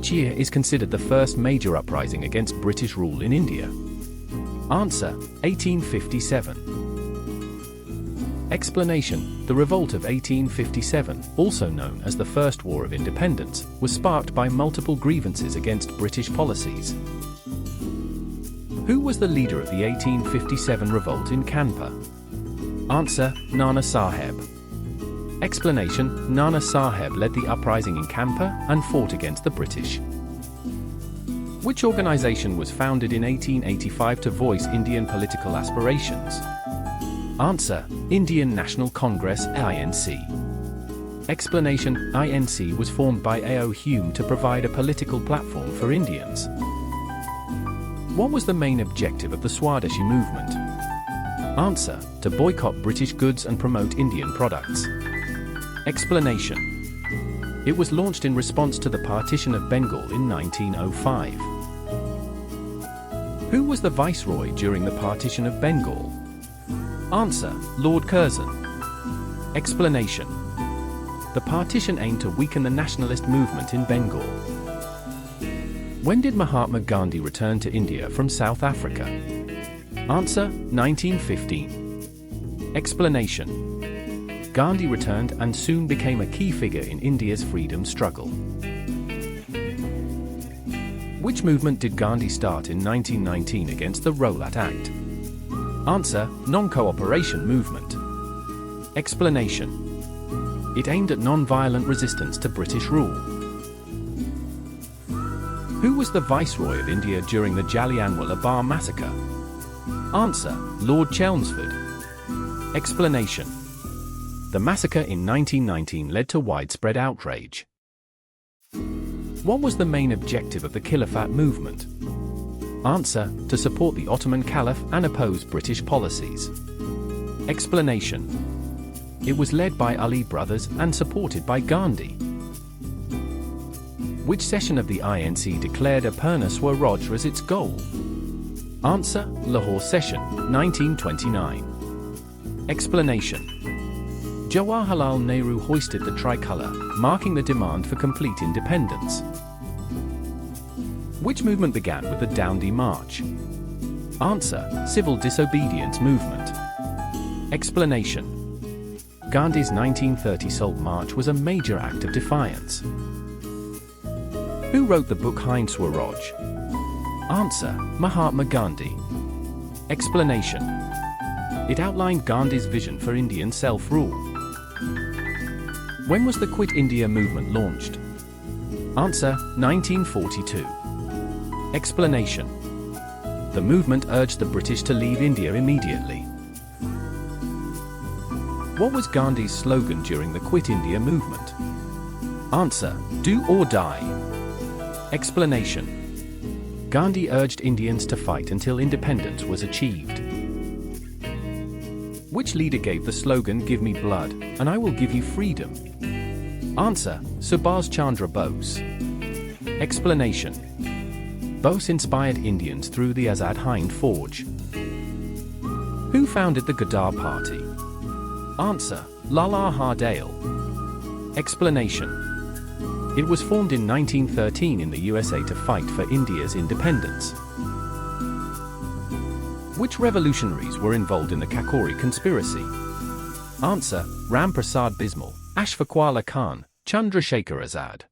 Which year is considered the first major uprising against British rule in India? Answer: 1857. Explanation: the Revolt of 1857, also known as the First War of Independence, was sparked by multiple grievances against British policies. Who was the leader of the 1857 revolt in Kanpur? Answer: Nana Sahib. Explanation: Nana Sahib led the uprising in Kanpur and fought against the British. Which organization was founded in 1885 to voice Indian political aspirations? Answer: Indian National Congress (INC). Explanation: INC was formed by A.O. Hume to provide a political platform for Indians. What was the main objective of the Swadeshi Movement? Answer: to boycott British goods and promote Indian products. Explanation: it was launched in response to the Partition of Bengal in 1905. Who was the Viceroy during the Partition of Bengal? Answer: Lord Curzon. Explanation: the partition aimed to weaken the nationalist movement in Bengal. When did Mahatma Gandhi return to India from South Africa? Answer: 1915. Explanation: Gandhi returned and soon became a key figure in India's freedom struggle. Which movement did Gandhi start in 1919 against the Rowlatt Act? Answer: Non-Cooperation Movement. Explanation: it aimed at non-violent resistance to British rule. Who was the Viceroy of India during the Jallianwala Bagh massacre? Answer: Lord Chelmsford. Explanation: the massacre in 1919 led to widespread outrage. What was the main objective of the Khilafat movement? Answer: to support the Ottoman Caliph and oppose British policies. Explanation: it was led by Ali brothers and supported by Gandhi. Which session of the INC declared Apurna Swaraj as its goal? Answer: Lahore Session, 1929. Explanation: Jawaharlal Nehru hoisted the tricolour, marking the demand for complete independence. Which movement began with the Dandi March? Answer: Civil Disobedience Movement. Explanation: Gandhi's 1930 Salt March was a major act of defiance. Who wrote the book Hind Swaraj? Answer: Mahatma Gandhi. Explanation: it outlined Gandhi's vision for Indian self-rule. When was the Quit India movement launched? Answer: 1942. Explanation: the movement urged the British to leave India immediately. What was Gandhi's slogan during the Quit India movement? Answer: Do or die. Explanation: Gandhi urged Indians to fight until independence was achieved. Which leader gave the slogan "Give me blood, and I will give you freedom"? Answer: Subhas Chandra Bose. Explanation: Bose inspired Indians through the Azad Hind Forge. Who founded the Ghadar Party? Answer: Lala Hardale. Explanation: it was formed in 1913 in the USA to fight for India's independence. Which revolutionaries were involved in the Kakori conspiracy? Answer: Ram Prasad Bismal, Ashfaquallah Khan, Chandrasekhar Azad.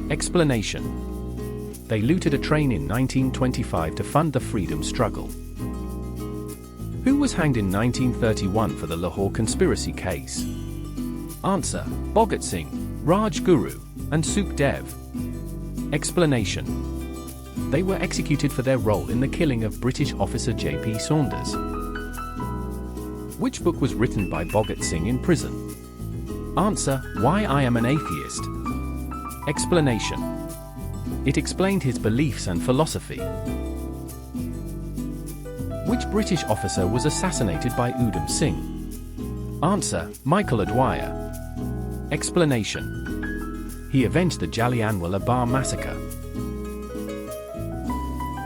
Explanation: they looted a train in 1925 to fund the freedom struggle. Who was hanged in 1931 for the Lahore conspiracy case? Answer: Bhagat Singh, Rajguru, and Sukhdev. Explanation: they were executed for their role in the killing of British officer J.P. Saunders. Which book was written by Bhagat Singh in prison? Answer: Why I Am an Atheist. Explanation: it explained his beliefs and philosophy. Which British officer was assassinated by Udham Singh? Answer: Michael Adwyer. Explanation: he avenged the Jallianwala Bagh massacre.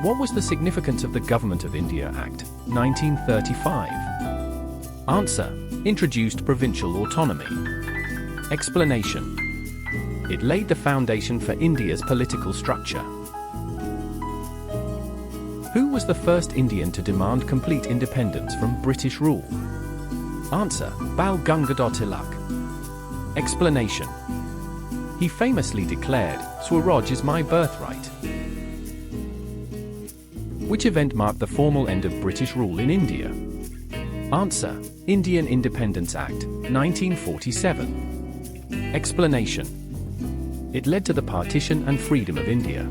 What was the significance of the Government of India Act, 1935? Answer: introduced provincial autonomy. Explanation: It laid the foundation for India's political structure. Who was the first Indian to demand complete independence from British rule? Answer: Bal Gangadhar Tilak. Explanation: he famously declared, "Swaraj is my birthright." Which event marked the formal end of British rule in India? Answer: Indian Independence Act, 1947. Explanation: it led to the partition and freedom of India.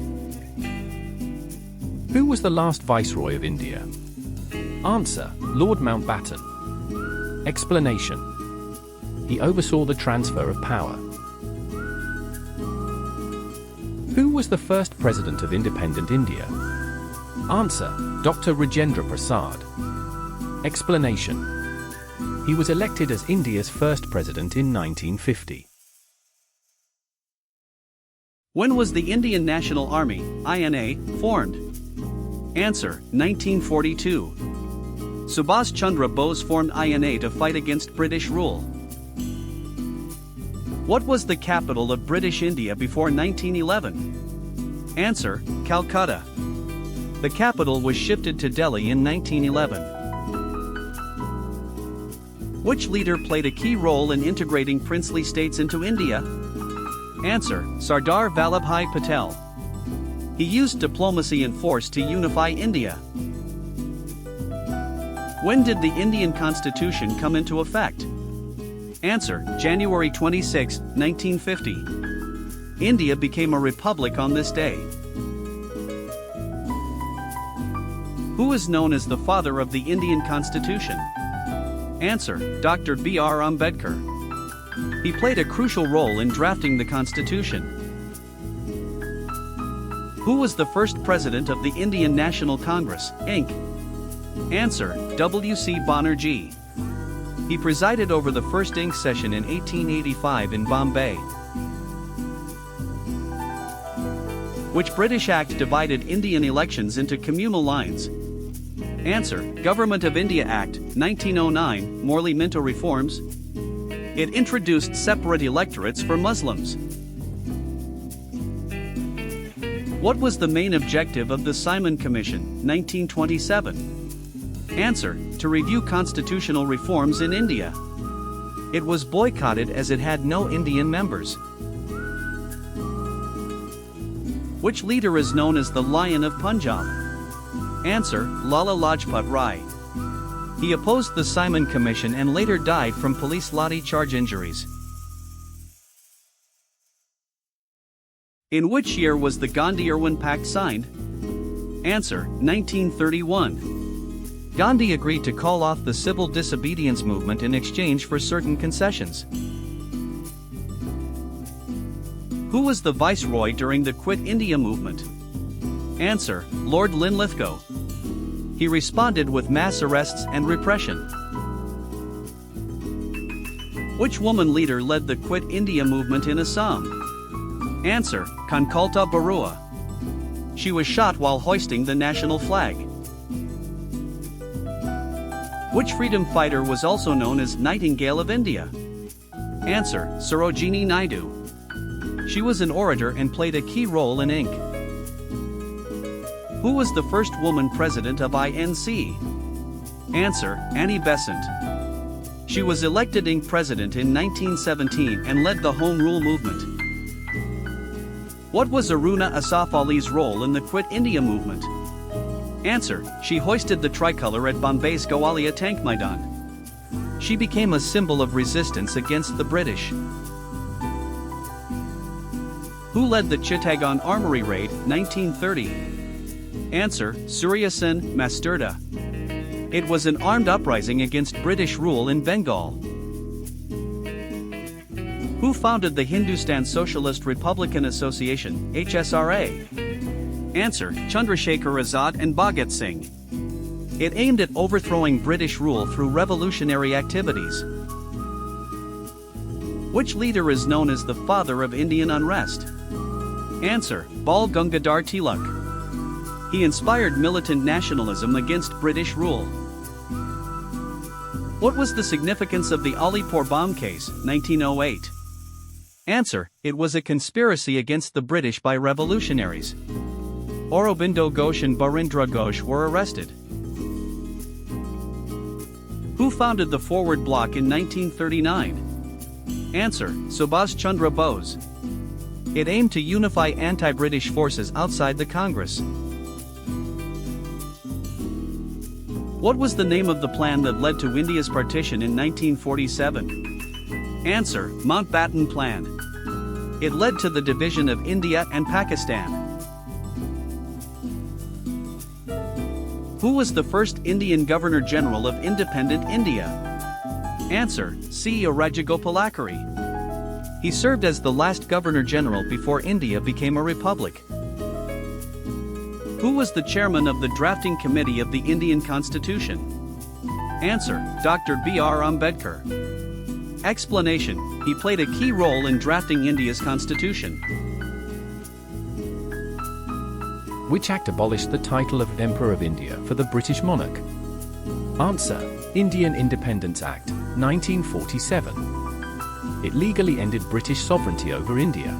Who was the last Viceroy of India? Answer: Lord Mountbatten. Explanation: he oversaw the transfer of power. Who was the first President of independent India? Answer: Dr. Rajendra Prasad. Explanation: he was elected as India's first president in 1950. When was the Indian National Army, INA, formed? Answer: 1942. Subhas Chandra Bose formed INA to fight against British rule. What was the capital of British India before 1911? Answer: Calcutta. The capital was shifted to Delhi in 1911. Which leader played a key role in integrating princely states into India? Answer: Sardar Vallabhbhai Patel. He used diplomacy and force to unify India. When did the Indian Constitution come into effect? Answer: January 26, 1950. India became a republic on this day. Who is known as the father of the Indian Constitution? Answer: Dr. B.R. Ambedkar. He played a crucial role in drafting the Constitution. Who was the first president of the Indian National Congress, Inc.? Answer: W.C. Banerjee. He presided over the first Inc. session in 1885 in Bombay. Which British Act divided Indian elections into communal lines? Answer: Government of India Act, 1909, Morley-Minto Reforms. It introduced separate electorates for Muslims. What was the main objective of the Simon Commission, 1927? Answer: to review constitutional reforms in India. It was boycotted as it had no Indian members. Which leader is known as the Lion of Punjab? Answer: Lala Lajpat Rai. He opposed the Simon Commission and later died from police lathi charge injuries. In which year was the Gandhi-Irwin Pact signed? Answer: 1931. Gandhi agreed to call off the civil disobedience movement in exchange for certain concessions. Who was the viceroy during the Quit India movement? Answer: Lord Linlithgow. He responded with mass arrests and repression. Which woman leader led the Quit India movement in Assam? Answer: Kankalta Barua. She was shot while hoisting the national flag. Which freedom fighter was also known as Nightingale of India? Answer: Sarojini Naidu. She was an orator and played a key role in Inc. Who was the first woman president of INC? Answer: Annie Besant. She was elected Inc. president in 1917 and led the Home Rule movement. What was Aruna Asaf Ali's role in the Quit India movement? Answer: she hoisted the tricolour at Bombay's Gowalia Tank Maidan. She became a symbol of resistance against the British. Who led the Chittagong Armory Raid, 1930? Answer: Surya Sen Masturda. It was an armed uprising against British rule in Bengal. Who founded the Hindustan Socialist Republican Association, HSRA? Answer: Chandrasekhar Azad and Bhagat Singh. It aimed at overthrowing British rule through revolutionary activities. Which leader is known as the father of Indian unrest? Answer: Bal Gangadhar Tilak. He inspired militant nationalism against British rule. What was the significance of the Alipur bomb case, 1908? Answer: it was a conspiracy against the British by revolutionaries. Aurobindo Ghosh and Barindra Ghosh were arrested. Who founded the Forward Bloc in 1939? Answer: Subhash Chandra Bose. It aimed to unify anti-British forces outside the Congress. What was the name of the plan that led to India's partition in 1947? Answer: Mountbatten Plan. It led to the division of India and Pakistan. Who was the first Indian Governor-General of independent India? Answer: C. Rajagopalachari. He served as the last Governor-General before India became a republic. Who was the chairman of the drafting committee of the Indian Constitution? Answer: Dr. B.R. Ambedkar. Explanation: he played a key role in drafting India's constitution. Which act abolished the title of Emperor of India for the British monarch? Answer: Indian Independence Act, 1947. It legally ended British sovereignty over India.